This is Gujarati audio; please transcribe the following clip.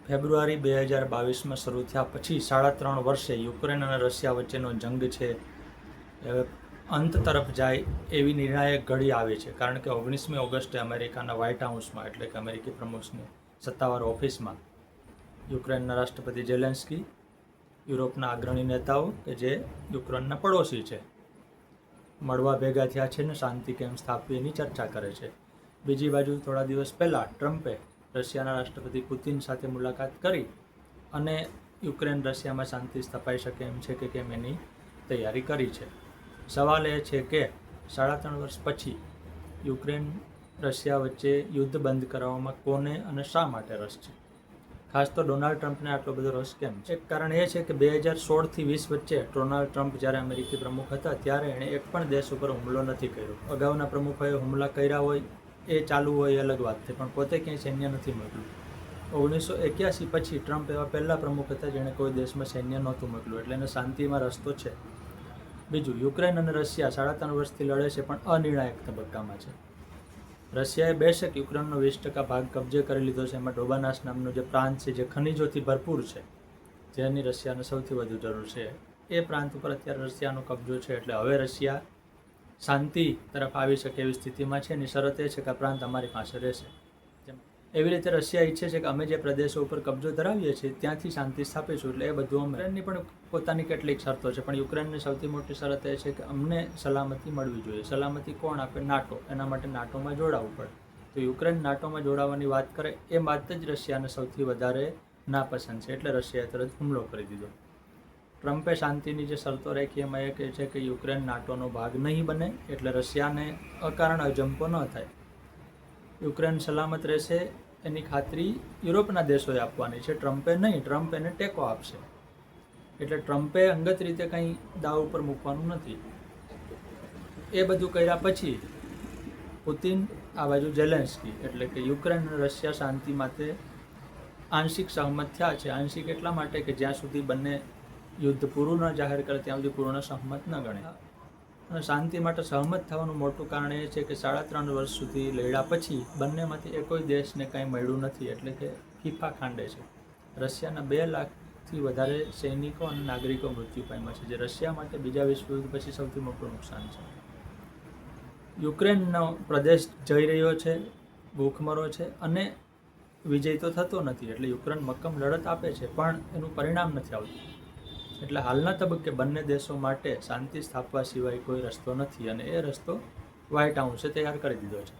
ફેબ્રુઆરી 2022માં શરૂ થયા પછી 3.5 વર્ષે યુક્રેન અને રશિયા વચ્ચેનો જંગ છે અંત તરફ જાય એવી નિર્ણાયક ઘડી આવી છે. કારણ કે 19મી ઓગસ્ટે અમેરિકાના વ્હાઇટ હાઉસમાં, એટલે કે અમેરિકી પ્રમુખની સત્તાવાર ઓફિસમાં, યુક્રેનના રાષ્ટ્રપતિ ઝેલેન્સ્કી, યુરોપના અગ્રણી નેતાઓ કે જે યુક્રેનના પડોશી છે, મળવા ભેગા થયા છે ને શાંતિ કેમ સ્થાપવી એની ચર્ચા કરે છે. બીજી બાજુ થોડા દિવસ પહેલાં ટ્રમ્પે રશિયાના રાષ્ટ્રપતિ પુતિન સાથે મુલાકાત કરી અને યુક્રેન રશિયામાં શાંતિ સ્થપાઈ શકે એમ છે કે કેમ એની તૈયારી કરી છે. સવાલ એ છે કે 3.5 વર્ષ પછી યુક્રેન રશિયા વચ્ચે યુદ્ધ બંધ કરાવવામાં કોને અને શા માટે રસ છે? ખાસ તો ડોનાલ્ડ ટ્રમ્પને આટલો બધો રસ કેમ છે? એક કારણ એ છે કે 2016થી 20 વચ્ચે ડોનાલ્ડ ટ્રમ્પ જ્યારે અમેરિકી પ્રમુખ હતા ત્યારે એણે એક પણ દેશ ઉપર હુમલો નથી કર્યો. અગાઉના પ્રમુખોએ હુમલા કર્યા હોય એ ચાલુ હોય એ અલગ વાત છે, પણ પોતે ક્યાંય સૈન્ય નથી મોકલ્યું. 1981 પછી ટ્રમ્પ એવા પહેલા પ્રમુખ હતા જેણે કોઈ દેશમાં સૈન્ય નહોતું મોકલ્યું, એટલે એને શાંતિમાં રસ્તો છે. બીજું, યુક્રેન અને રશિયા 3.5 વર્ષથી લડે છે પણ અનિર્ણાયક તબક્કામાં છે. રશિયાએ બેશક યુક્રેનનો 20% ભાગ કબજે કરી લીધો છે. એમાં ડોબાનાસ નામનો જે પ્રાંત છે જે ખનિજોથી ભરપૂર છે, જેની રશિયાને સૌથી વધુ જરૂર છે, એ પ્રાંત ઉપર અત્યારે રશિયાનો કબજો છે. એટલે હવે રશિયા શાંતિ તરફ આવી શકે એવી સ્થિતિમાં છે. એની શરત એ છે કે આ પ્રાંત અમારી પાસે રહેશે. એવી રીતે રશિયા ઈચ્છે છે કે અમે જે પ્રદેશો ઉપર કબજો ધરાવીએ છીએ ત્યાંથી શાંતિ સ્થાપીશું. એટલે એ બધું યુક્રેનની પણ પોતાની કેટલીક શરતો છે, પણ યુક્રેનની સૌથી મોટી શરત એ છે કે અમને સલામતી મળવી જોઈએ. સલામતી કોણ આપે? નાટો. એના માટે નાટોમાં જોડાવવું પડે. તો યુક્રેન નાટોમાં જોડાવાની વાત કરે એ વાત જ રશિયાને સૌથી વધારે નાપસંદ છે, એટલે રશિયાએ તરત હુમલો કરી દીધો. ટ્રમ્પે શાંતિની જે શરતો રાખી એમાં એ કહે છે કે યુક્રેન નાટોનો ભાગ નહીં બને, એટલે રશિયાને અકારણ અજંપો ન થાય. યુક્રેન સલામત રહેશે એની ખાતરી યુરોપના દેશોએ આપવાની છે, ટ્રમ્પે નહીં. ટ્રમ્પ એને ટેકો આપશે. એટલે ટ્રમ્પે અંગત રીતે કંઈ દાવ ઉપર મૂકવાનું નથી. એ બધું કર્યા પછી પુતિન, આ બાજુ ઝેલેન્સ્કી, એટલે કે યુક્રેન અને રશિયા શાંતિ માટે આંશિક સહમત થયા છે. આંશિક એટલા માટે કે જ્યાં સુધી બંને યુદ્ધ પૂરું ન જાહેર કરે ત્યાં સુધી પૂર્ણ સહમત ન ગણે. અને શાંતિ માટે સહમત થવાનું મોટું કારણ એ છે કે 3.5 વર્ષ સુધી લડ્યા પછી બંનેમાંથી કોઈ દેશને કંઈ મળ્યું નથી, એટલે કે ફીફા ખાંડે છે. રશિયાના 2 લાખથી વધારે સૈનિકો અને નાગરિકો મૃત્યુ પામ્યા છે, જે રશિયા માટે બીજા વિશ્વયુદ્ધ પછી સૌથી મોટું નુકસાન છે. યુક્રેનનો પ્રદેશ જઈ રહ્યો છે, ભૂખમરો છે અને વિજય તો થતો નથી. એટલે યુક્રેન મક્કમ લડત આપે છે પણ એનું પરિણામ નથી આવતું. એટલે હાલના તબક્કે બંને દેશો માટે શાંતિ સ્થાપવા સિવાય કોઈ રસ્તો નથી, અને એ રસ્તો વ્હાઇટ હાઉસે તૈયાર કરી દીધો છે.